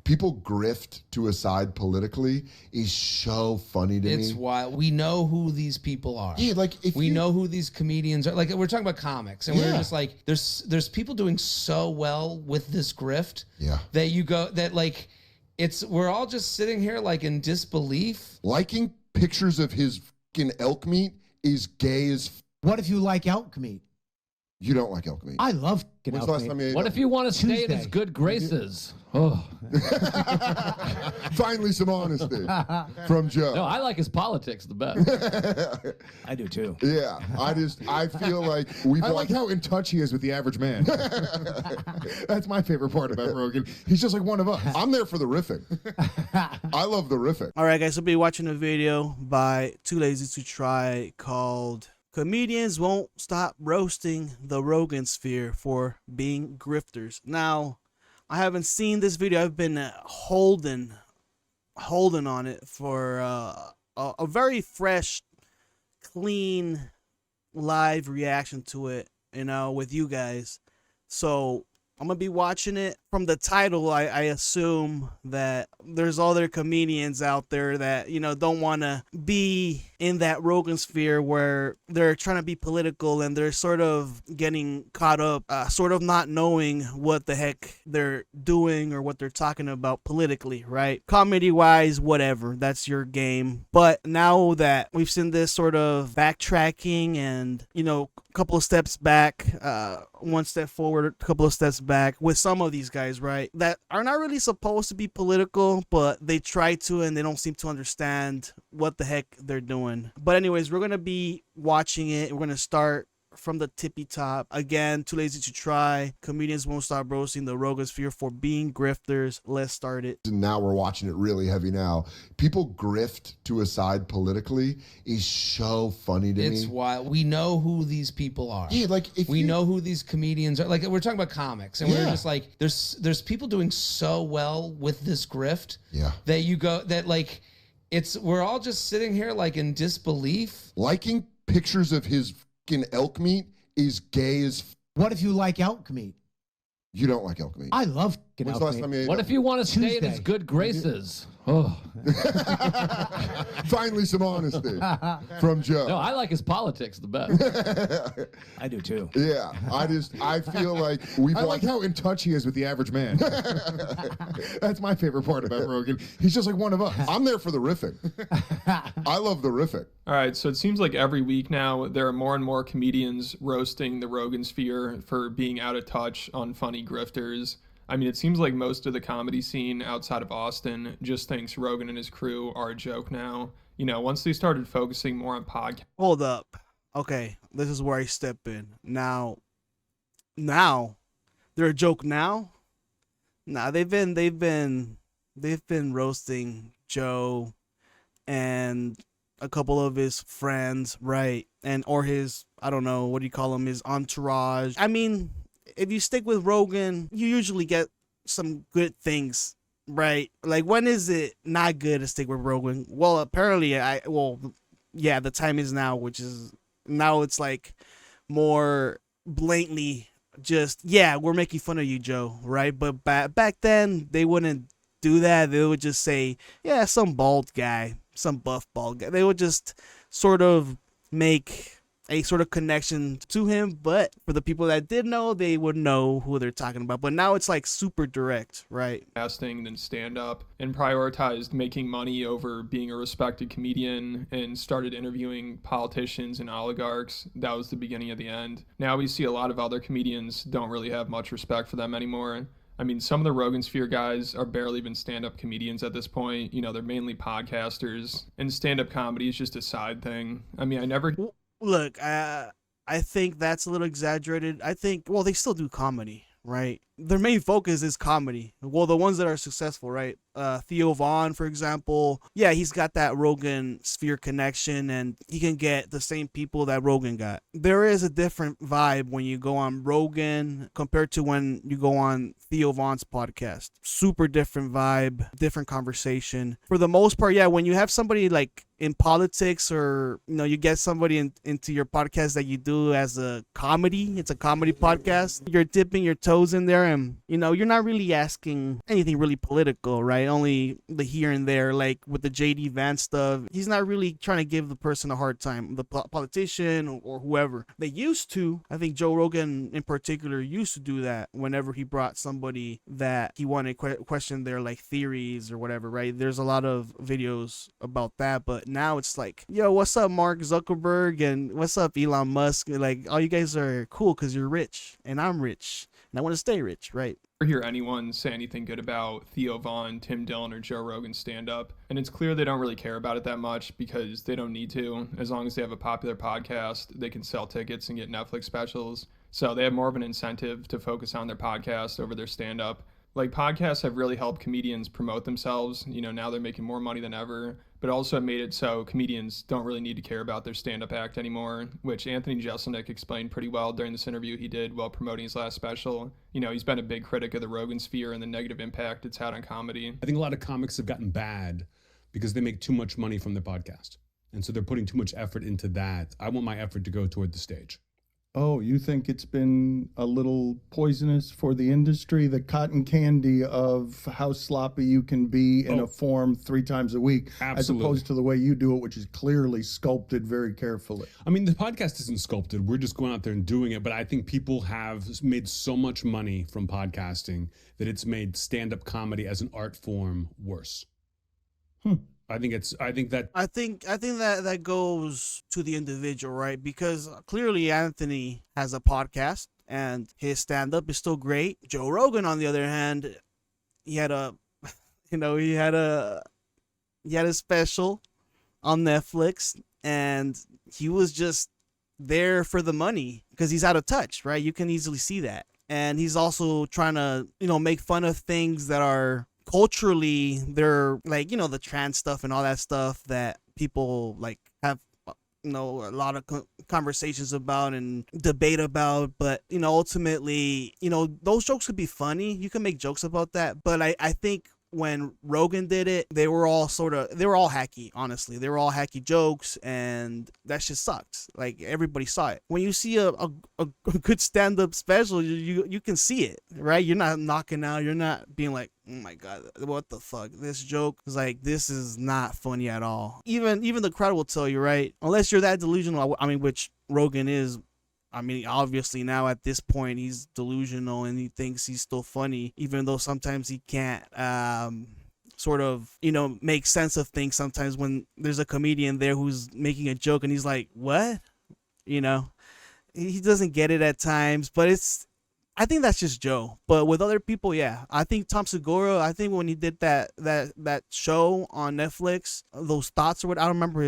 people grift to a side politically is so funny to me. It's wild. We know who these people are. Yeah, like if we know who these comedians are. Like we're talking about comics, and we're just like, there's people doing so well with this grift. Yeah. That you go that like, we're all just sitting here like in disbelief. Liking pictures of his fucking elk meat is gay as. What if you like elk meat? You don't like elk meat. I love elk meat. What if you want to stay in his good graces? Oh. Finally, some honesty from Joe. No, I like his politics the best. I do too. Yeah, I feel like I like how in touch he is with the average man. That's my favorite part about Rogan. He's just like one of us. I'm there for the riffing. I love the riffing. All right, guys, we'll be watching a video by 2lazy2try called "Comedians Won't Stop Roasting the Rogan-sphere for Being Grifters." Now, I haven't seen this video. I've been holding on it for a very fresh, clean, live reaction to it, you know, with you guys. So I'm gonna be watching it. From the title, I assume that there's other comedians out there that, you know, don't want to be in that Rogan-sphere where they're trying to be political and they're sort of getting caught up, sort of not knowing what the heck they're doing or what they're talking about politically, right? Comedy-wise, whatever, that's your game. But now that we've seen this sort of backtracking and, you know, a couple of steps back, one step forward, a couple of steps back with some of these guys, right, that are not really supposed to be political, but they try to, and they don't seem to understand what the heck they're doing. But anyways, we're gonna be watching it. We're gonna start from the tippy top. Again, 2lazy2try. Comedians won't stop roasting the Rogan-sphere for being grifters. Let's start it. And now we're watching it really heavy now. People grift to a side politically is so funny to me. It's wild. We know who these people are. Yeah, like if we know who these comedians are. Like we're talking about comics, and we're just like, there's people doing so well with this grift. Yeah. That you go that like, we're all just sitting here like in disbelief. Liking pictures of his fucking elk meat is gay as. What if you like elk meat? You don't like elk meat. I love elk meat. What if you want to stay in his good graces? Oh. Finally, some honesty from Joe. No, I like his politics the best. I do too. Yeah, I feel like I like how in touch he is with the average man. That's my favorite part about Rogan. He's just like one of us. I'm there for the riffing. I love the riffing. All right, so it seems like every week now there are more and more comedians roasting the Rogan-sphere for being out of touch on funny grifters. I mean, it seems like most of the comedy scene outside of Austin just thinks Rogan and his crew are a joke now. You know, once they started focusing more on podcasts. Hold up. Okay, this is where I step in. Now, they're a joke now? Nah, they've been roasting Joe and a couple of his friends, right? Or his, I don't know, what do you call him, his entourage. I mean, if you stick with Rogan, you usually get some good things, right? Like, when is it not good to stick with Rogan? Well, apparently, the time is now, which is, now it's like more blatantly just, we're making fun of you, Joe, right? But back then, they wouldn't do that. They would just say, some bald guy, some buff bald guy. They would just sort of make a sort of connection to him, but for the people that did know, they would know who they're talking about. But now it's like super direct, right? Casting than stand-up, and prioritized making money over being a respected comedian, and started interviewing politicians and oligarchs. That was the beginning of the end. Now we see a lot of other comedians don't really have much respect for them anymore. I mean, some of the Rogan-sphere guys are barely even stand-up comedians at this point. You know, they're mainly podcasters, and stand-up comedy is just a side thing. I mean, Look, I think that's a little exaggerated. I think, well, they still do comedy, right? Their main focus is comedy. Well, the ones that are successful, right? Theo, for example. Yeah, he's got that Rogan-sphere connection, and he can get the same people that Rogan got. There is a different vibe when you go on Rogan compared to when you go on Theo Von's podcast. Super different vibe, different conversation. For the most part, when you have somebody like in politics, or you get somebody into your podcast that you do as a comedy, it's a comedy podcast, you're dipping your toes in there him, you're not really asking anything really political, right? Only the here and there, like with the JD Vance stuff. He's not really trying to give the person a hard time, the politician or whoever. They used to. I think Joe Rogan in particular used to do that whenever he brought somebody that he wanted to question their like theories or whatever, right? There's a lot of videos about that, but now it's like, yo, what's up, Mark Zuckerberg, and what's up, Elon Musk? Like, all you guys are cool because you're rich and I'm rich and I want to stay rich, right? Never hear anyone say anything good about Theo Vaughn, Tim Dillon, or Joe Rogan stand-up, and it's clear they don't really care about it that much because they don't need to. As long as they have a popular podcast, they can sell tickets and get Netflix specials, so they have more of an incentive to focus on their podcast over their stand-up. Like, podcasts have really helped comedians promote themselves. Now they're making more money than ever, but also made it so comedians don't really need to care about their stand-up act anymore, which Anthony Jeselnik explained pretty well during this interview he did while promoting his last special. He's been a big critic of the Rogan-sphere and the negative impact it's had on comedy. I think a lot of comics have gotten bad because they make too much money from their podcast. And so they're putting too much effort into that. I want my effort to go toward the stage. Oh, you think it's been a little poisonous for the industry? The cotton candy of how sloppy you can be in a form 3 times a week, Absolutely. as opposed to the way you do it, which is clearly sculpted very carefully. I mean, the podcast isn't sculpted. We're just going out there and doing it. But I think people have made so much money from podcasting that it's made stand-up comedy as an art form worse. I think that goes to the individual, right? Because clearly Anthony has a podcast and his stand-up is still great. Joe Rogan, on the other hand, he had a special on Netflix, and he was just there for the money because he's out of touch, right? You can easily see that. And he's also trying to, make fun of things that are culturally, they're like, the trans stuff and all that stuff that people like have, a lot of conversations about and debate about. But, ultimately, those jokes could be funny. You can make jokes about that. But I think when Rogan did it, they were all hacky, honestly. They were all hacky jokes, and that shit sucked. Like, everybody saw it. When you see a good stand-up special, you can see it, right? You're not knocking out. You're not being like, oh my God, what the fuck? This joke is like, this is not funny at all. Even the crowd will tell you, right? Unless you're that delusional, which Rogan is. Obviously now at this point he's delusional and he thinks he's still funny, even though sometimes he can't make sense of things sometimes when there's a comedian there who's making a joke and he's like, what? He doesn't get it at times, but I think that's just Joe. But with other people, yeah. I think Tom Segura, when he did that show on Netflix, those thoughts or what, I don't remember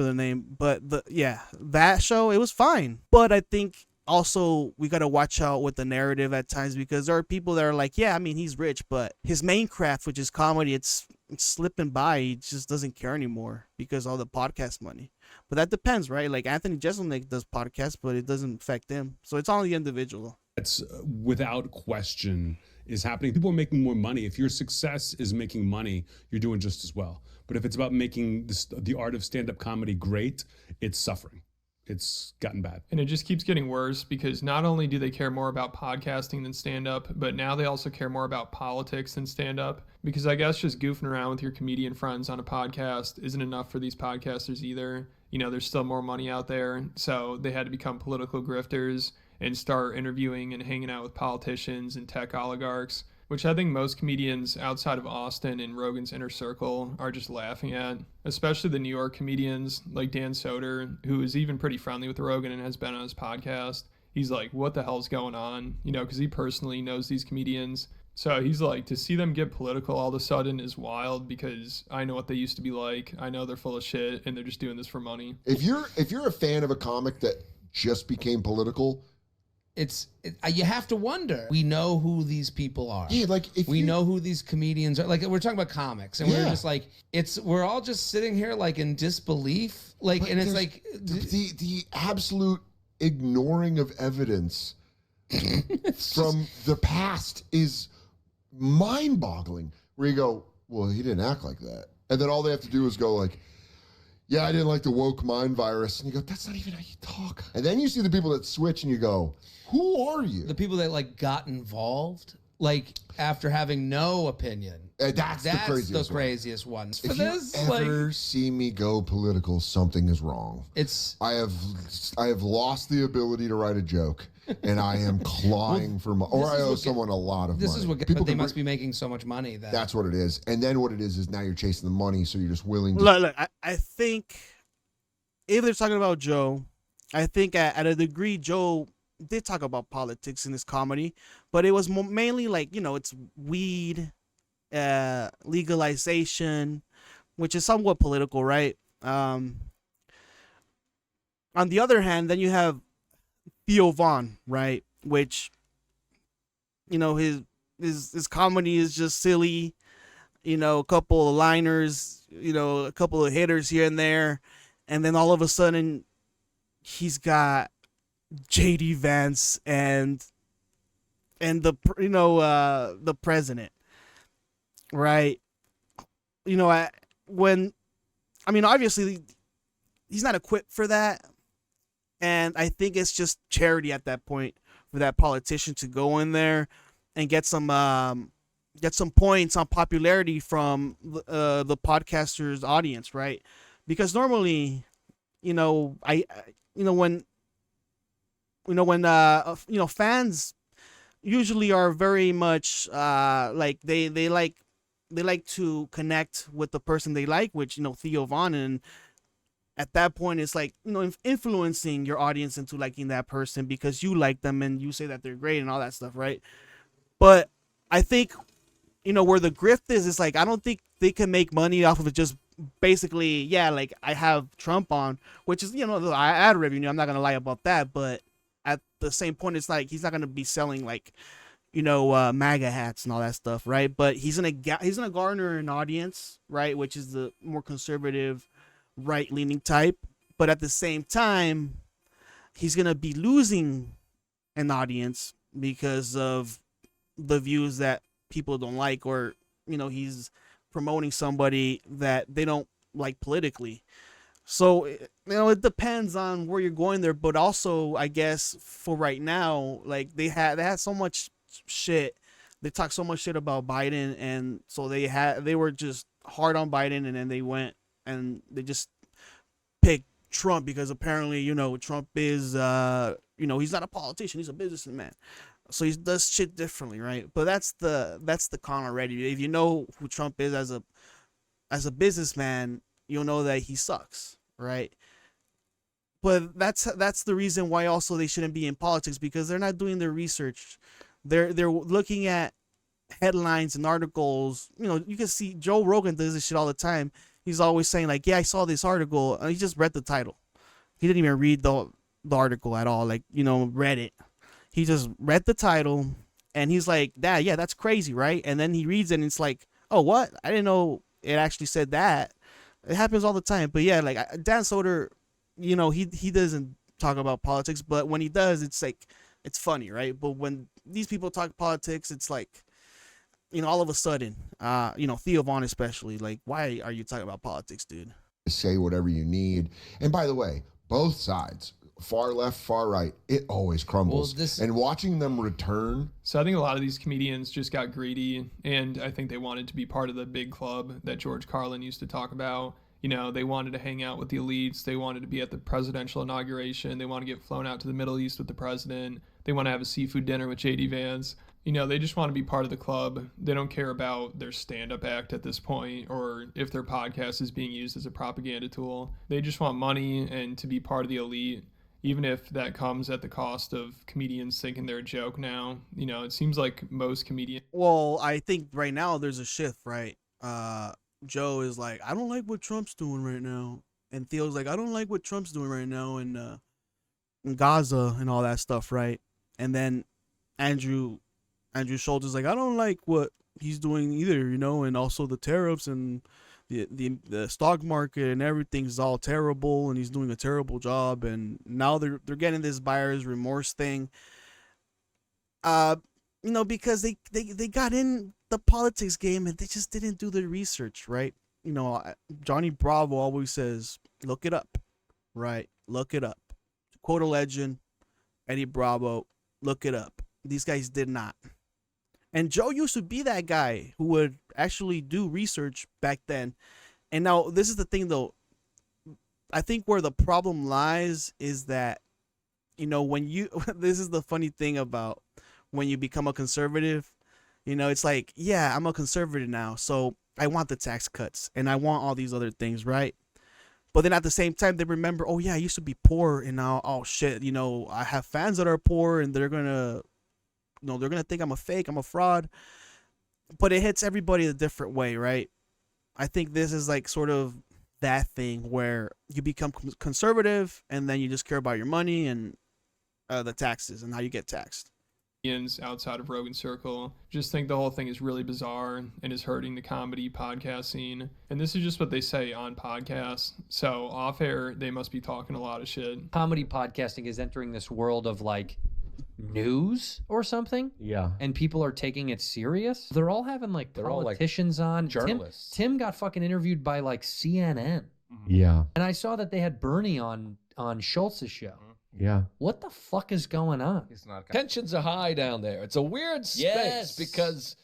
the name, but that show, it was fine. But I think also we got to watch out with the narrative at times, because there are people that are like, yeah, he's rich, but his main craft, which is comedy, it's slipping by. He just doesn't care anymore because of all the podcast money. But that depends, right? Like Anthony Jeselnik does podcasts, but it doesn't affect him. So it's on the individual. That's without question is happening. People are making more money. If your success is making money, you're doing just as well. But if it's about making the art of stand-up comedy great, it's suffering. It's gotten bad. And it just keeps getting worse, because not only do they care more about podcasting than stand-up, but now they also care more about politics than stand-up. Because I guess just goofing around with your comedian friends on a podcast isn't enough for these podcasters either. There's still more money out there. So they had to become political grifters and start interviewing and hanging out with politicians and tech oligarchs, which I think most comedians outside of Austin and Rogan's inner circle are just laughing at, especially the New York comedians like Dan Soder, who is even pretty friendly with Rogan and has been on his podcast. He's like, what the hell's going on? Because he personally knows these comedians. So he's like, to see them get political all of a sudden is wild, because I know what they used to be like. I know they're full of shit and they're just doing this for money. If you're a fan of a comic that just became political, you have to wonder. We know who these people are. Yeah, like we know who these comedians are. Like, we're talking about comics, and we're just like, we're all just sitting here like in disbelief. Like, and it's like the absolute ignoring of evidence from the past is mind-boggling. Where you go, well, he didn't act like that, and then all they have to do is go like, yeah, I didn't like the woke mind virus. And you go, that's not even how you talk. And then you see the people that switch and you go, who are you? The people that like got involved, like after having no opinion. That's the craziest ones. If you ever see me go political, something is wrong. I have lost the ability to write a joke, and I am clawing for money. Or I owe someone a lot of money. This is what people. But they must be making so much money. That's what it is. And then what it is now you're chasing the money, so you're just willing to. Look, I think if they're talking about Joe, I think at a degree Joe did talk about politics in his comedy, but it was mainly like, it's weed. Legalization, which is somewhat political, right? On the other hand, then you have Theo, right? Which, his comedy is just silly, a couple of liners, a couple of hitters here and there, and then all of a sudden he's got JD Vance and the president. Right. Obviously he's not equipped for that. And I think it's just charity at that point for that politician to go in there and get some points on popularity from the podcaster's audience, right? Because normally, when fans usually are very much like they like to connect with the person they like, which, Theo, and at that point it's like, influencing your audience into liking that person because you like them and you say that they're great and all that stuff, right? But I think, where the grift is like, I don't think they can make money off of it just basically, like I have Trump on, which is, the ad revenue, I'm not going to lie about that, but at the same point, it's like he's not going to be selling like, MAGA hats and all that stuff, right? But he's gonna garner an audience, right, which is the more conservative, right-leaning type. But at the same time, he's gonna be losing an audience because of the views that people don't like, or he's promoting somebody that they don't like politically. So, it depends on where you're going there, but also, I guess, for right now, like, they had so much shit. They talked so much shit about Biden, and so they were just hard on Biden, and then they went and they just picked Trump because apparently, Trump is, he's not a politician, he's a businessman. So he does shit differently, right? But that's the con already. If you know who Trump is as a businessman, you'll know that he sucks, right? But that's the reason why also they shouldn't be in politics, because they're not doing their research. They're looking at headlines and articles. You can see Joe Rogan does this shit all the time. He's always saying like, yeah, I saw this article, and he just read the title. He didn't even read the article at all, like, read it. He just read the title, and he's like, yeah, that's crazy, right? And then he reads it, and it's like, oh, what? I didn't know it actually said that. It happens all the time. But yeah, like Dan Soder, he doesn't talk about politics, but when he does, it's like, it's funny, right? But when these people talk politics, it's like, all of a sudden, Theo especially, like, why are you talking about politics, dude? Say whatever you need. And by the way, both sides, far left, far right, it always crumbles. And watching them return. So I think a lot of these comedians just got greedy, and I think they wanted to be part of the big club that George Carlin used to talk about. They wanted to hang out with the elites. They wanted to be at the presidential inauguration. They want to get flown out to the Middle East with the president. They want to have a seafood dinner with JD Vance. They just want to be part of the club. They don't care about their stand-up act at this point, or if their podcast is being used as a propaganda tool. They just want money and to be part of the elite, even if that comes at the cost of comedians thinking they're a joke now. It seems like most comedians... Well, I think right now there's a shift, right? Joe is like, I don't like what Trump's doing right now. And Theo's like, I don't like what Trump's doing right now in Gaza and all that stuff, right? And then Andrew Schultz is like, I don't like what he's doing either, and also the tariffs and the stock market and everything's all terrible, and he's doing a terrible job. And now they're getting this buyer's remorse thing. Because they got in the politics game and they just didn't do the research, right? Johnny Bravo always says, look it up, right? Look it up. To quote a legend, Eddie Bravo, look it up. These guys did not. And Joe used to be that guy who would actually do research back then. And now this is the thing, though. I think where the problem lies is that, when you, this is the funny thing about when you become a conservative, it's like, yeah, I'm a conservative now, so I want the tax cuts and I want all these other things, right? But then at the same time, they remember, oh yeah, I used to be poor, and now, oh shit, I have fans that are poor, and they're gonna think I'm a fake, I'm a fraud. But it hits everybody a different way, right? I think this is like sort of that thing where you become conservative, and then you just care about your money and the taxes and how you get taxed. Outside of Rogan Circle just think the whole thing is really bizarre and is hurting the comedy podcast scene. And this is just what they say on podcasts. So off air, they must be talking a lot of shit. Comedy podcasting is entering this world of like news or something. Yeah. And people are taking it serious. They're all having like politicians on. Journalists. Tim got fucking interviewed by like CNN. Yeah. And I saw that they had Bernie on Schultz's show. Yeah. What the fuck is going on? Tensions are high down there. It's a weird space because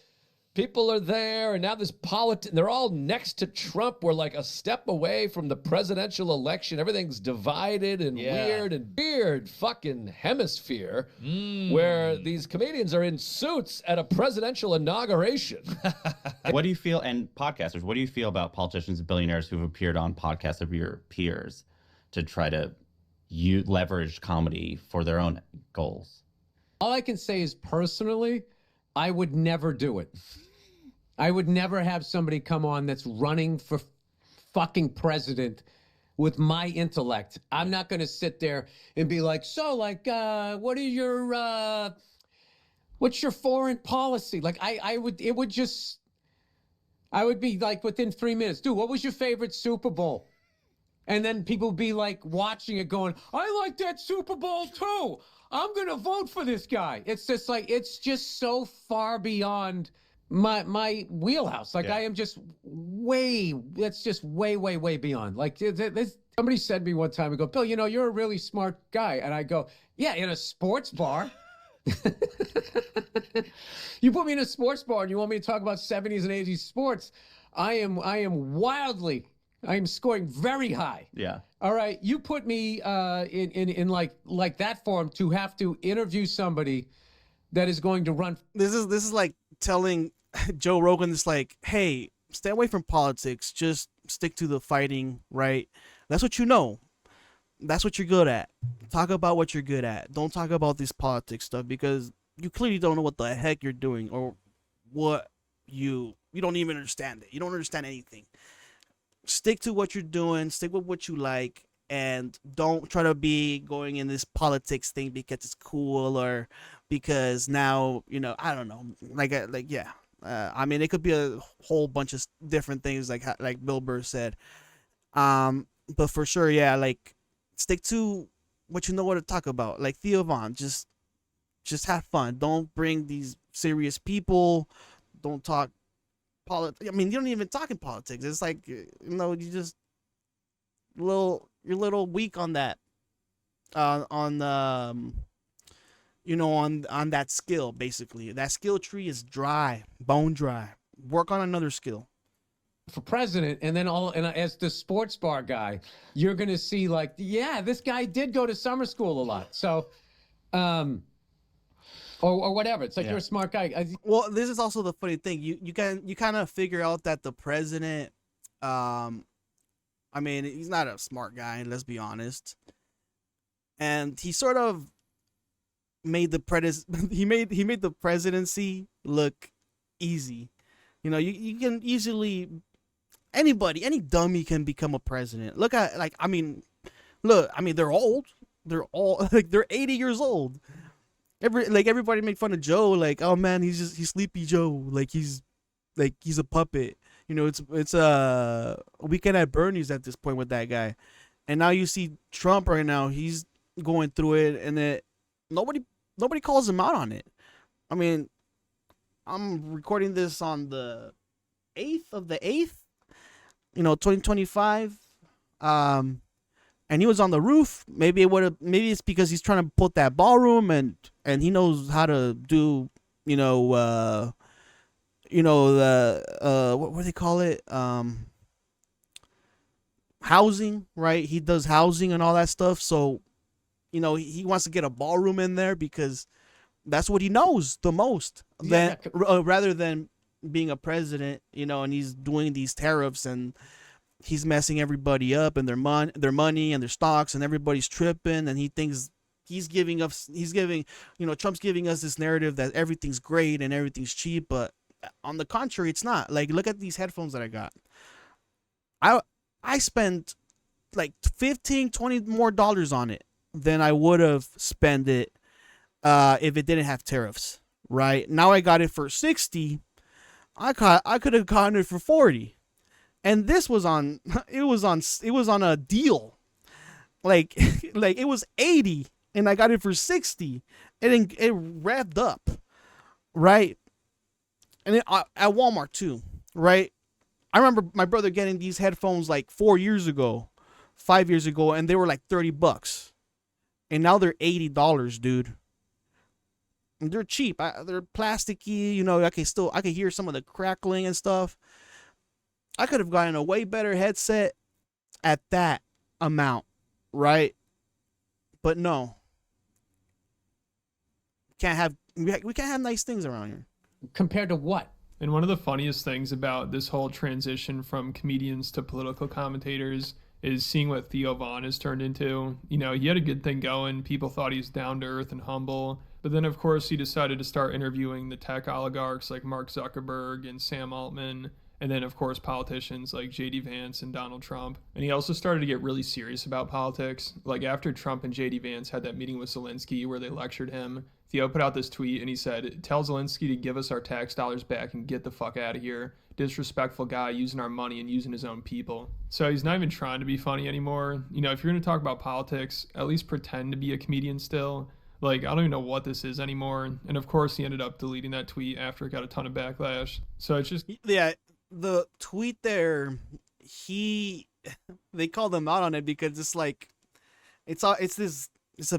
people are there, and now this they're all next to Trump. We're like a step away from the presidential election. Everything's divided and weird fucking hemisphere where these comedians are in suits at a presidential inauguration. What do you feel, and podcasters, what do you feel about politicians and billionaires who've appeared on podcasts of your peers to try to leverage comedy for their own goals? All I can say is personally, I would never do it. I would never have somebody come on that's running for fucking president with my intellect. I'm not going to sit there and be like, so like, what's your foreign policy? Like I would be like within 3 minutes, dude, what was your favorite Super Bowl? And then people be like watching it going, I like that Super Bowl too. I'm going to vote for this guy. It's just like, it's just so far beyond my wheelhouse. Like I am just that's just way beyond. Like somebody said to me one time, I go, Bill, you're a really smart guy. And I go, yeah, in a sports bar. You put me in a sports bar and you want me to talk about 70s and 80s sports. I am scoring very high. Yeah. All right. You put me in like that form to have to interview somebody that is going to run. This is like telling Joe Rogan, this like, hey, stay away from politics. Just stick to the fighting, right? That's what you know. That's what you're good at. Talk about what you're good at. Don't talk about this politics stuff because you clearly don't know what the heck you're doing or what you don't even understand it. You don't understand anything. Stick to what you're doing, stick with what you like, and don't try to be going in this politics thing because it's cool or because now, I don't know. I mean, it could be a whole bunch of different things like Bill Burr said. But for sure, yeah, like stick to what you know what to talk about. Like Theo Von, just have fun. Don't bring these serious people. Don't talk politics. I mean, you don't even talk in politics. It's like, you just you're a little weak on that, on that skill. Basically, that skill tree is dry, bone dry. Work on another skill. For president, and then as the sports bar guy, you're gonna see like, yeah, this guy did go to summer school a lot. So, or whatever. It's like you're a smart guy. Well, this is also the funny thing. You kind of figure out that the president, I mean, he's not a smart guy. Let's be honest. And he sort of made the he made the presidency look easy. You can easily any dummy can become a president. Look at they're old. They're all like they're 80 years old. Everybody make fun of Joe, like, oh man, he's Sleepy Joe, like he's a puppet. It's a Weekend at Bernie's at this point with that guy. And now you see Trump right now, he's going through it, and nobody calls him out on it. I mean, I'm recording this on the 8th of the 8th. 2025. And he was on the roof. Maybe it's because he's trying to put that ballroom and he knows how to do, the what do they call it? Housing, right? He does housing and all that stuff. So, he wants to get a ballroom in there because that's what he knows the most. Rather than being a president, and he's doing these tariffs and he's messing everybody up and their money and their stocks, and everybody's tripping, and he thinks Trump's giving us this narrative that everything's great and everything's cheap, but on the contrary, it's not. Like, look at these headphones that I got. I spent like $15-20 more on it than I would have spent it if it didn't have tariffs. Right now, I got it for $60. I could have gotten it for $40, and this was on. It was on a deal, like it was $80, and I got it for $60, and it revved up, right? And at Walmart too, right? I remember my brother getting these headphones like 5 years ago, and they were like $30, and now they're $80, dude. And they're cheap. They're plasticky. I can hear some of the crackling and stuff. I could have gotten a way better headset at that amount, right? But no, we can't have nice things around here. Compared to what? And one of the funniest things about this whole transition from comedians to political commentators is seeing what Theo Von has turned into. He had a good thing going. People thought he was down to earth and humble. But then, of course, he decided to start interviewing the tech oligarchs like Mark Zuckerberg and Sam Altman. And then, of course, politicians like J.D. Vance and Donald Trump. And he also started to get really serious about politics. Like after Trump and J.D. Vance had that meeting with Zelensky where they lectured him, Theo put out this tweet and he said, "Tell Zelensky to give us our tax dollars back and get the fuck out of here. Disrespectful guy using our money and using his own people." So he's not even trying to be funny anymore. If you're going to talk about politics, at least pretend to be a comedian still. Like, I don't even know what this is anymore. And of course, he ended up deleting that tweet after it got a ton of backlash. So it's just... Yeah, the tweet there, they called him out on it because it's like, it's a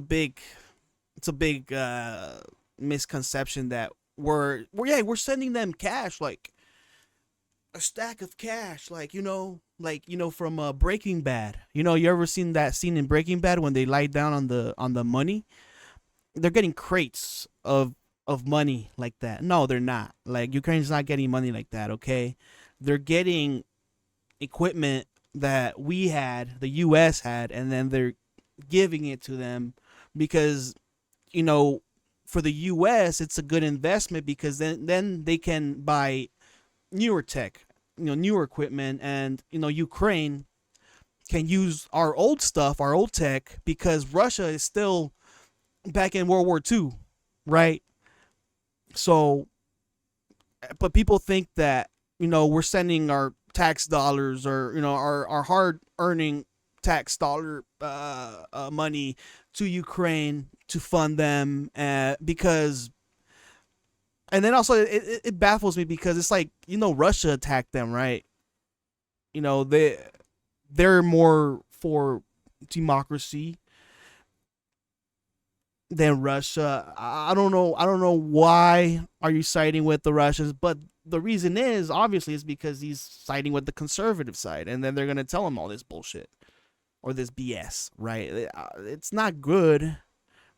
big misconception that we're sending them cash, like a stack of cash, from Breaking Bad. You ever seen that scene in Breaking Bad when they lie down on the money? They're getting crates of money like that. No, they're not. Like, Ukraine's not getting money like that, okay? They're getting equipment that we had, the U.S. had, and then they're giving it to them because, for the U.S., it's a good investment because then they can buy newer tech, newer equipment, and, Ukraine can use our old stuff, our old tech, because Russia is still back in World War II, right? So, but people think that, we're sending our tax dollars or, our hard-earning tax dollar money to Ukraine to fund them because... And then also, it baffles me because it's like, Russia attacked them, right? They're more for democracy than Russia. I don't know why are you siding with the Russians, but the reason is obviously is because he's siding with the conservative side, and then they're gonna tell him all this bullshit or this BS, right? It's not good,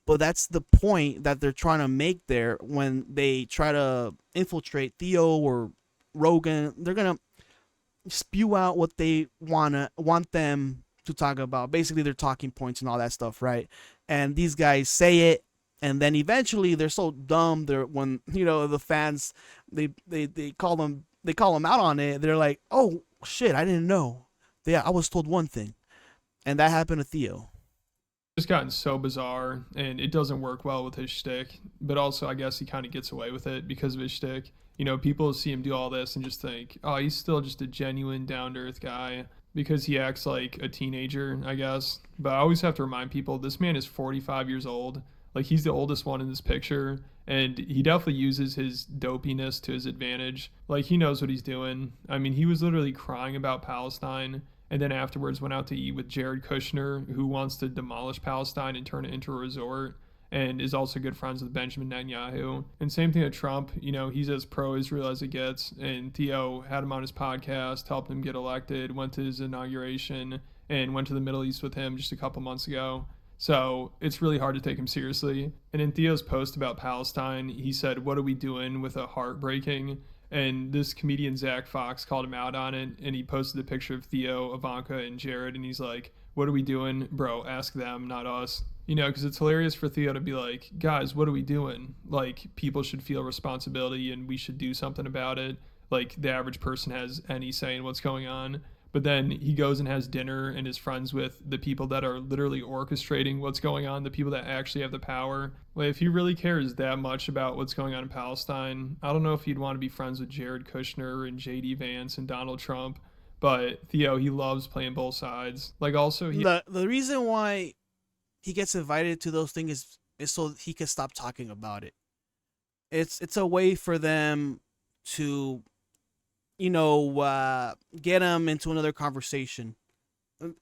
but that's the point that they're trying to make there when they try to infiltrate Theo or Rogan. They're gonna spew out what they want them to talk about, basically their talking points and all that stuff, right? And these guys say it, and then eventually they're so dumb. When the fans they call them out on it. They're like, "Oh shit, I didn't know. Yeah, I was told one thing," and that happened to Theo. It's gotten so bizarre, and it doesn't work well with his shtick. But also, I guess he kind of gets away with it because of his shtick. People see him do all this and just think, "Oh, he's still just a genuine, down-to-earth guy." Because he acts like a teenager, I guess. But I always have to remind people, this man is 45 years old. Like, he's the oldest one in this picture. And he definitely uses his dopiness to his advantage. Like, he knows what he's doing. I mean, he was literally crying about Palestine, and then afterwards went out to eat with Jared Kushner, who wants to demolish Palestine and turn it into a resort, and is also good friends with Benjamin Netanyahu. And same thing with Trump. You know, he's as pro-Israel as it gets, and Theo had him on his podcast, helped him get elected, went to his inauguration, and went to the Middle East with him just a couple months ago. So it's really hard to take him seriously. And in Theo's post about Palestine, he said, "What are we doing with a heartbreaking?" And this comedian Zach Fox called him out on it, and he posted a picture of Theo, Ivanka, and Jared, and he's like, "What are we doing? Bro, ask them, not us." You know, because it's hilarious for Theo to be like, "Guys, what are we doing? Like, people should feel responsibility, and we should do something about it. Like, the average person has any say in what's going on." But then he goes and has dinner and is friends with the people that are literally orchestrating what's going on, the people that actually have the power. Like, if he really cares that much about what's going on in Palestine, I don't know if he'd want to be friends with Jared Kushner and JD Vance and Donald Trump. But Theo, he loves playing both sides. Like, also, the reason why he gets invited to those things is so he can stop talking about it. It's a way for them to, you know, get him into another conversation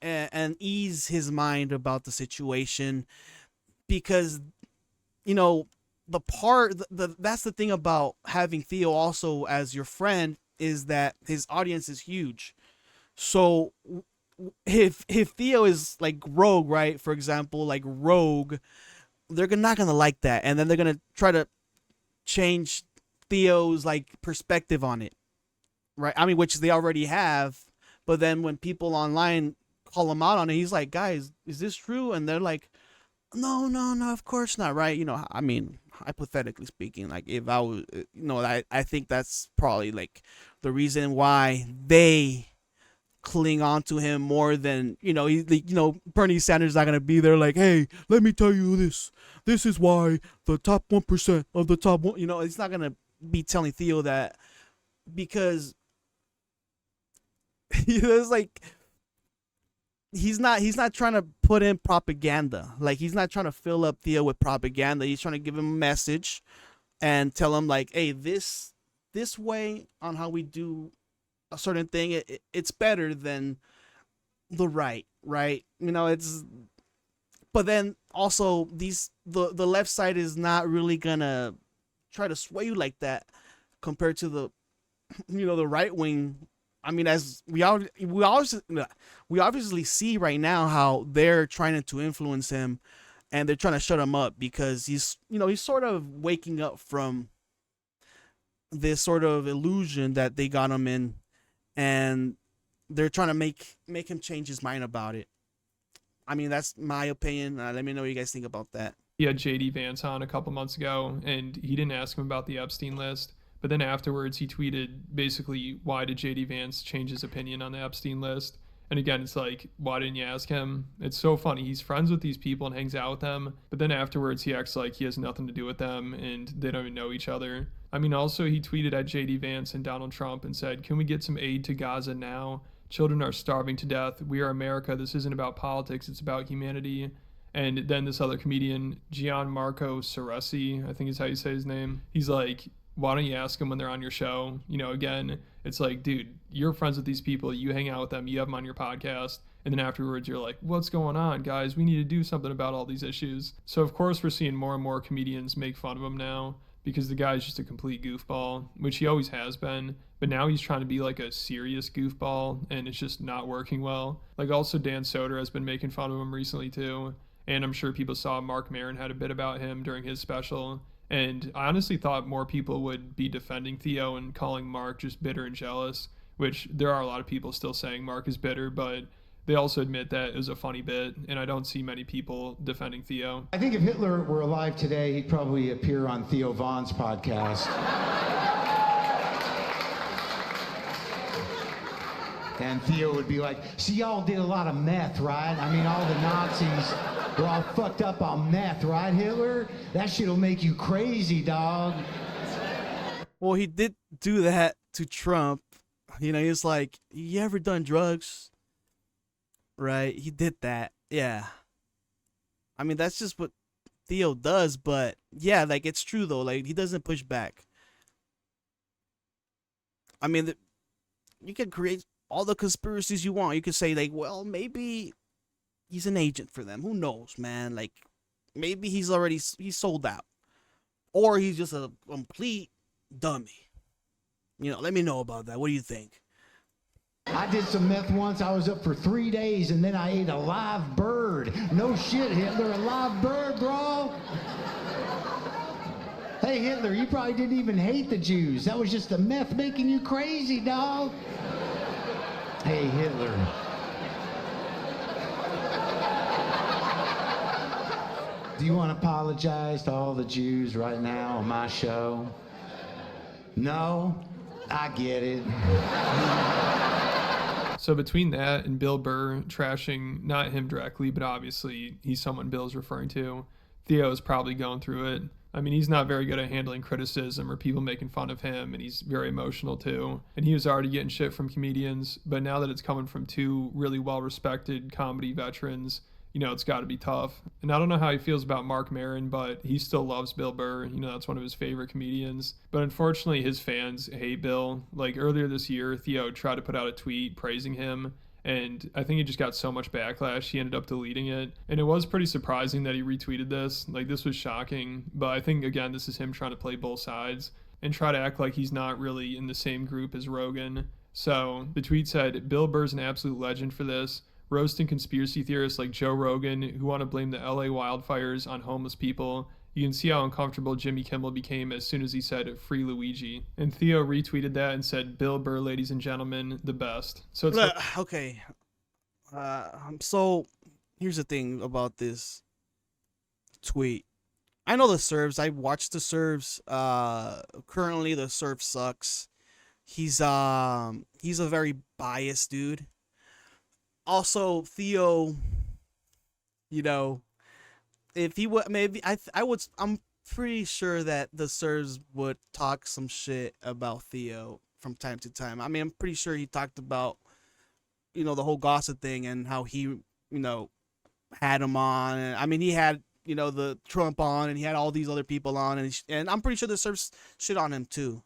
and ease his mind about the situation, because, you know, that's the thing about having Theo also as your friend, is that his audience is huge. So if Theo is like Rogue, right, for example, like Rogue, they're not gonna like that, and then they're gonna try to change Theo's like perspective on it. Right, I mean, which they already have, but then when people online call him out on it, he's like, "Guys, is this true?" And they're like, "No, of course not." Right? You know, I mean, hypothetically speaking, like if I was, you know, I think that's probably like the reason why they cling on to him more than, you know, Bernie Sanders is not gonna be there like, "Hey, let me tell you this. This is why the top 1% of the top one." You know, he's not gonna be telling Theo that, because it's like he's not trying to put in propaganda. Like, he's not trying to fill up Theo with propaganda. He's trying to give him a message and tell him like, "Hey, this way on how we do a certain thing, it's better than the right." You know, it's, but then also the left side is not really gonna try to sway you like that compared to the, you know, the right wing. I mean, as we obviously see right now how they're trying to influence him, and they're trying to shut him up because he's sort of waking up from this sort of illusion that they got him in, and they're trying to make him change his mind about it. I mean, that's my opinion. Let me know what you guys think about that. He had JD Vance on a couple months ago, and he didn't ask him about the Epstein list. But then afterwards, he tweeted basically, why did JD Vance change his opinion on the Epstein list? And again, it's like, why didn't you ask him? It's so funny. He's friends with these people and hangs out with them. But then afterwards, he acts like he has nothing to do with them and they don't even know each other. I mean, also, he tweeted at JD Vance and Donald Trump and said, "Can we get some aid to Gaza now? Children are starving to death. We are America. This isn't about politics. It's about humanity." And then this other comedian, Gianmarco Ceresi, I think is how you say his name. He's like, "Why don't you ask them when they're on your show?" You know, again, it's like, dude, you're friends with these people. You hang out with them. You have them on your podcast. And then afterwards, you're like, "What's going on, guys? We need to do something about all these issues." So, of course, we're seeing more and more comedians make fun of him now because the guy's just a complete goofball, which he always has been. But now he's trying to be like a serious goofball, and it's just not working well. Like, also, Dan Soder has been making fun of him recently, too. And I'm sure people saw Marc Maron had a bit about him during his special. And I honestly thought more people would be defending Theo and calling Marc just bitter and jealous, which there are a lot of people still saying Marc is bitter, but they also admit that it was a funny bit, and I don't see many people defending Theo. I think if Hitler were alive today, he'd probably appear on Theo Von's podcast. And Theo would be like, "See, y'all did a lot of meth, right? I mean, all the Nazis were all fucked up on meth, right, Hitler? That shit'll make you crazy, dog." Well, he did do that to Trump. You know, he was like, "You ever done drugs?" Right? He did that. Yeah. I mean, that's just what Theo does, but yeah, like it's true though. Like he doesn't push back. I mean, you can create all the conspiracies you want. You could say like, well, maybe he's an agent for them. Who knows, man? Like maybe he's sold out, or he's just a complete dummy. You know, let me know about that. What do you think? I did some meth once. I was up for 3 days, and then I ate a live bird. No shit, Hitler, a live bird, bro. Hey, Hitler, you probably didn't even hate the Jews. That was just the meth making you crazy, dog. Hey, Hitler. Do you want to apologize to all the Jews right now on my show? No? I get it. So between that and Bill Burr trashing, not him directly, but obviously he's someone Bill's referring to, Theo is probably going through it. I mean, he's not very good at handling criticism or people making fun of him, and he's very emotional too. And he was already getting shit from comedians, but now that it's coming from two really well-respected comedy veterans, you know, it's got to be tough. And I don't know how he feels about Marc Maron, but he still loves Bill Burr. You know, that's one of his favorite comedians. But unfortunately, his fans hate Bill. Like earlier this year, Theo tried to put out a tweet praising him, and I think he just got so much backlash, he ended up deleting it. And it was pretty surprising that he retweeted this. Like, this was shocking. But I think, again, this is him trying to play both sides and try to act like he's not really in the same group as Rogan. So the tweet said, Bill Burr's an absolute legend for this. Roasting conspiracy theorists like Joe Rogan who want to blame the LA wildfires on homeless people. You can see how uncomfortable Jimmy Kimmel became as soon as he said free Luigi. And Theo retweeted that and said, Bill Burr, ladies and gentlemen, the best. So it's okay. So here's the thing about this tweet. I know the serves. I watched the serves. Currently the serve sucks. He's a very biased dude. Also, Theo, you know, if he would, maybe I'm pretty sure that the Sirs would talk some shit about Theo from time to time. I mean, I'm pretty sure he talked about, you know, the whole gossip thing and how he, you know, had him on. And I mean, he had, you know, the Trump on and he had all these other people on, and I'm pretty sure the Sirs shit on him too.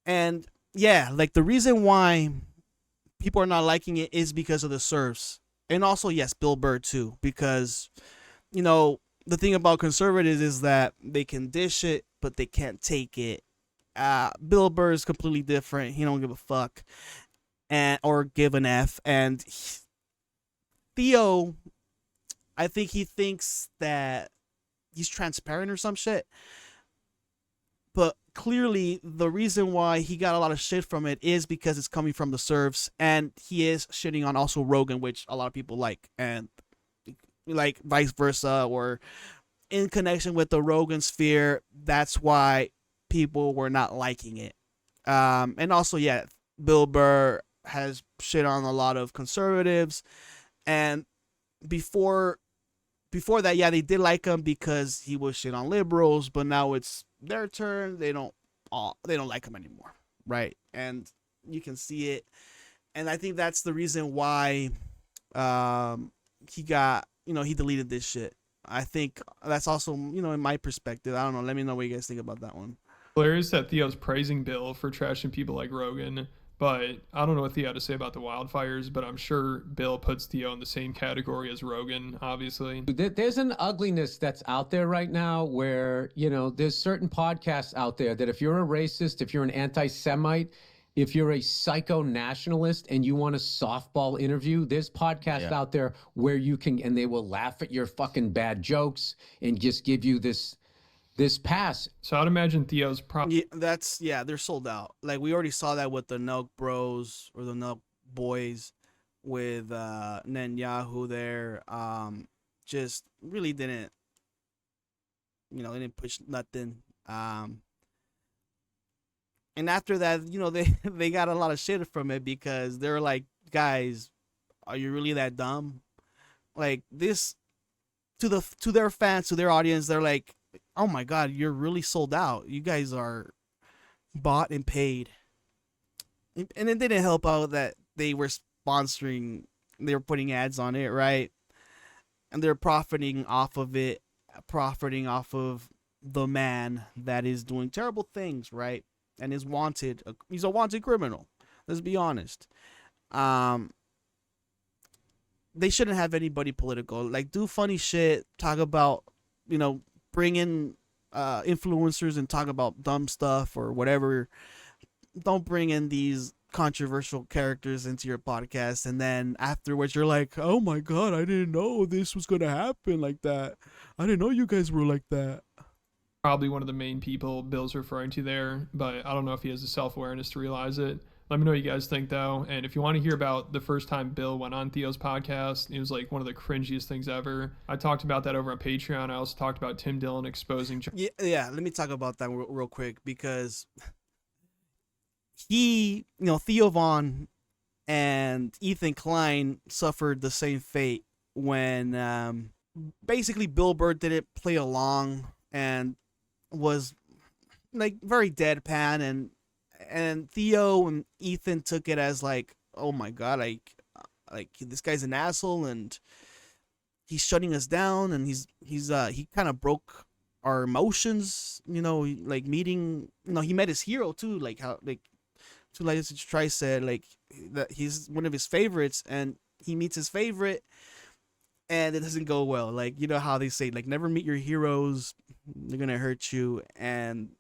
And yeah, like the reason why people are not liking it is because of the serfs. And also, yes, Bill Burr too, because, you know, the thing about conservatives is that they can dish it, but they can't take it. Bill Burr is completely different. He don't give a fuck or give an F. And Theo, I think he thinks that he's transparent or some shit. But clearly, the reason why he got a lot of shit from it is because it's coming from the serfs, and he is shitting on also Rogan, which a lot of people like, and like vice versa, or in connection with the Rogan-sphere. That's why people were not liking it. And also, yeah, Bill Burr has shit on a lot of conservatives, and before that, yeah, they did like him because he was shit on liberals, but now it's their turn. They don't like him anymore, right? And you can see it, and I think that's the reason why he got, you know, he deleted this shit. I think that's also, you know, in my perspective. I don't know. Let me know what you guys think about that one. Hilarious that Theo's praising Bill for trashing people like Rogan, but I don't know what Theo had to say about the wildfires, but I'm sure Bill puts Theo in the same category as Rogan, obviously. There's an ugliness that's out there right now where, you know, there's certain podcasts out there that if you're a racist, if you're an anti-Semite, if you're a psycho-nationalist and you want a softball interview, there's podcasts out there where you can, and they will laugh at your fucking bad jokes and just give you this pass. So I'd imagine Theo's they're sold out. Like we already saw that with the Nelk Bros or the Nelk Boys with Netanyahu there. Just really didn't, you know, they didn't push nothing. And after that, you know, they got a lot of shit from it because they're like, guys, are you really that dumb? Like this to their fans, to their audience, they're like, oh my God, you're really sold out. You guys are bought and paid. And it didn't help out that they were sponsoring, they were putting ads on it, right? And they're profiting off of it. profiting off of the man that is doing terrible things, right? And is wanted. He's a wanted criminal. Let's be honest. They shouldn't have anybody political. Like, do funny shit, talk about, bring in influencers and talk about dumb stuff or whatever. Don't bring in these controversial characters into your podcast, and then afterwards you're like, oh my god, I didn't know this was gonna happen like that. I didn't know you guys were like that. Probably one of the main people Bill's referring to there, but I don't know if he has the self-awareness to realize it. Let me know what you guys think, though. And if you want to hear about the first time Bill went on Theo's podcast, it was like one of the cringiest things ever. I talked about that over on Patreon. I also talked about Tim Dillon exposing... Yeah, let me talk about that real quick, because he, Theo Von and Ethan Klein suffered the same fate when basically Bill Burr didn't play along and was like very deadpan, and Theo and Ethan took it as like, oh my god, like this guy's an asshole and he's shutting us down, and he kind of broke our emotions, like meeting, he met his hero too, like how, like 2lazy2try said, like that he's one of his favorites, and he meets his favorite and it doesn't go well. Like, how they say, like, never meet your heroes, they're gonna hurt you. And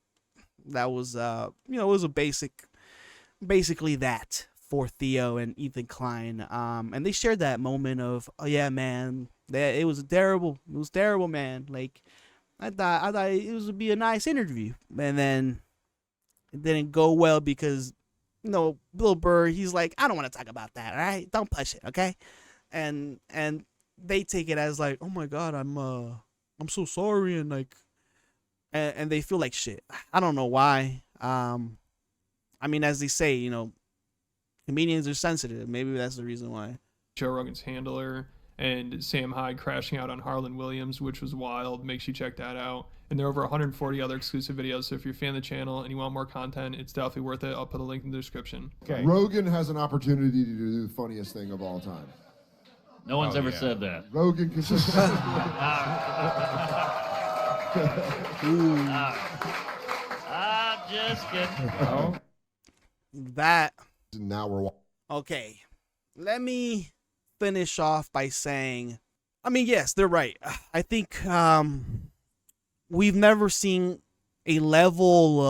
that was it was basically that for Theo and Ethan Klein. And they shared that moment of, oh yeah, man, that it was terrible, man. Like, I thought it would be a nice interview, and then it didn't go well because Bill Burr, he's like, I don't want to talk about that, all right? Don't push it, okay? And they take it as like, oh my god, I'm so sorry, and like, and they feel like shit. I don't know why. I mean, as they say, comedians are sensitive. Maybe that's the reason why. Joe Rogan's handler and Sam Hyde crashing out on Harlan Williams, which was wild. Make sure you check that out. And there are over 140 other exclusive videos. So if you're a fan of the channel and you want more content, it's definitely worth it. I'll put a link in the description. Okay. Rogan has an opportunity to do the funniest thing of all time. No one's ever said that. Rogan can just... Just kidding. That. Now we're... Okay. Let me finish off by saying, I mean, yes, they're right. I think we've never seen a level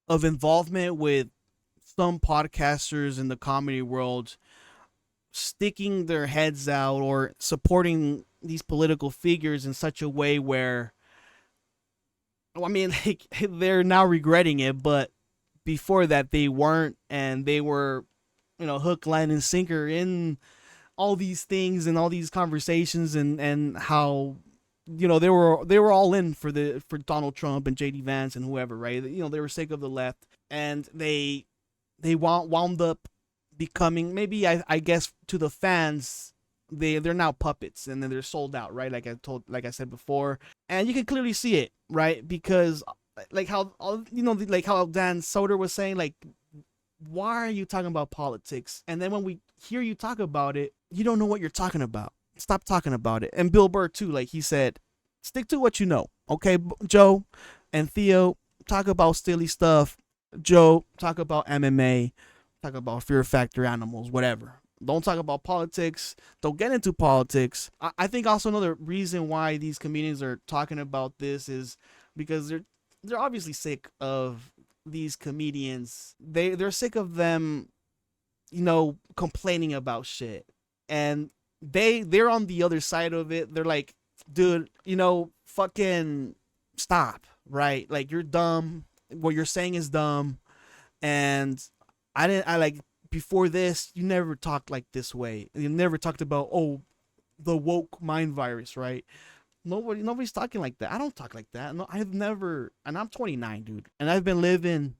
of involvement with some podcasters in the comedy world sticking their heads out or supporting these political figures in such a way where, I mean, like, they're now regretting it, but before that they weren't, and they were, hook, line, and sinker in all these things and all these conversations, and how, they were all in for Donald Trump and JD Vance and whoever, right? They were sick of the left, and they wound up becoming, maybe I guess to the fans, they're now puppets, and then they're sold out, right? Like I said before, and you can clearly see it, right? Because like how like how Dan Soder was saying, like, why are you talking about politics? And then when we hear you talk about it, you don't know what you're talking about. Stop talking about it. And Bill Burr too, like he said, stick to what you know, okay? Joe and Theo, talk about silly stuff. Joe, talk about MMA. Talk about Fear Factor animals, whatever. Don't talk about politics. Don't get into politics. I think also another reason why these comedians are talking about this is because they're obviously sick of these comedians. They're sick of them, complaining about shit. And they're on the other side of it. They're like, dude, fucking stop, right? Like, you're dumb. What you're saying is dumb. And I like, before this, you never talked like this way. You never talked about, the woke mind virus, right? Nobody's talking like that. I don't talk like that. No, I've never, and I'm 29, dude. And I've been living,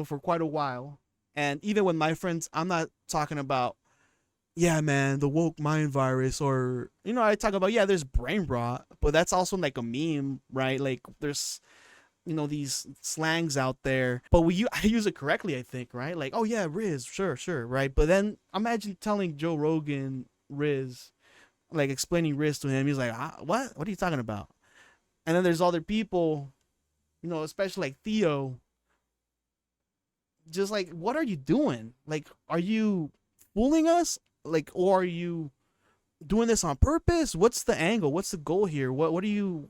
for quite a while. And even with my friends, I'm not talking about, yeah, man, the woke mind virus, or, I talk about, yeah, there's brain rot, but that's also like a meme, right? Like, there's, these slangs out there, but I use it correctly, I think, right? Like, oh yeah, Riz, sure, right? But then imagine telling Joe Rogan, Riz, like explaining risk to him. He's like, what are you talking about? And then there's other people, you know, especially like Theo, just like, what are you doing? Like, are you fooling us? Like, or are you doing this on purpose? What's the angle? What's the goal here? What are you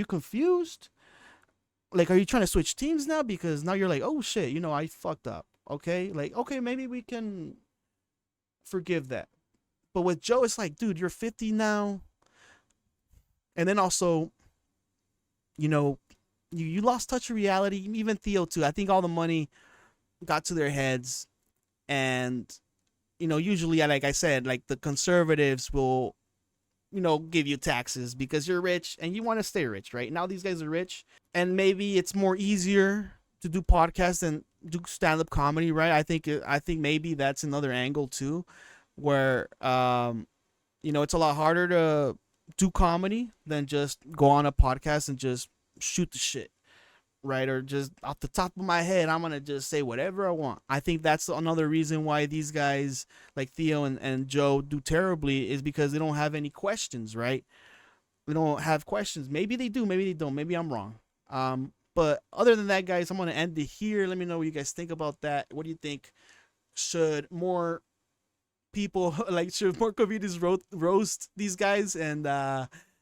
confused? Like, are you trying to switch teams now? Because now you're like, oh shit, you know, I fucked up. Okay. Like, okay, maybe we can forgive that. But with Joe, it's like, dude, you're 50 now. And then also, you know, you lost touch of reality. Even Theo too. I think all the money got to their heads. And, you know, usually, like I said, like the conservatives will, you know, give you taxes because you're rich and you want to stay rich, right? Now these guys are rich, and maybe it's more easier to do podcasts than do stand-up comedy, right? I think maybe that's another angle too, where you know, it's a lot harder to do comedy than just go on a podcast and just shoot the shit, right? Or just off the top of my head, I'm gonna just say whatever I want. I think that's another reason why these guys like Theo and Joe do terribly, is because they don't have any questions, right? They don't have questions. Maybe they do, maybe they don't. Maybe I'm wrong. But other than that, guys, I'm gonna end it here. Let me know what you guys think about that. What do you think? Should more people, like, should more comedians roast these guys and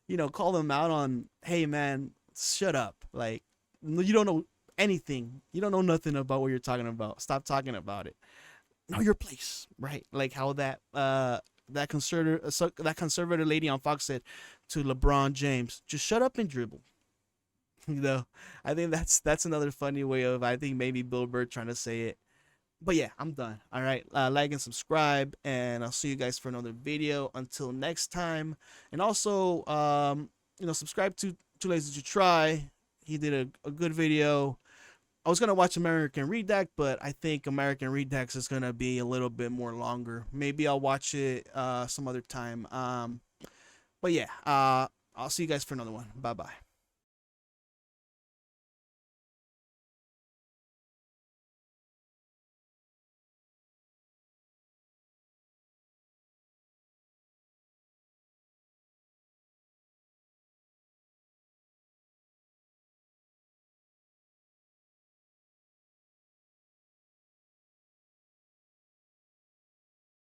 you know, call them out on, hey man, shut up, like, you don't know anything, you don't know nothing about what you're talking about, stop talking about it, know your place, right? Like how that conservative lady on Fox said to LeBron James, just shut up and dribble. You know, I think that's another funny way of, I think, maybe Bill Burr trying to say it. But yeah, I'm done. All right, like and subscribe, and I'll see you guys for another video. Until next time. And also, you know, subscribe to 2lazy2try. He did a good video. I was gonna watch American Redux, but I think American Redux is gonna be a little bit more longer. Maybe I'll watch it some other time. But yeah, I'll see you guys for another one. Bye bye.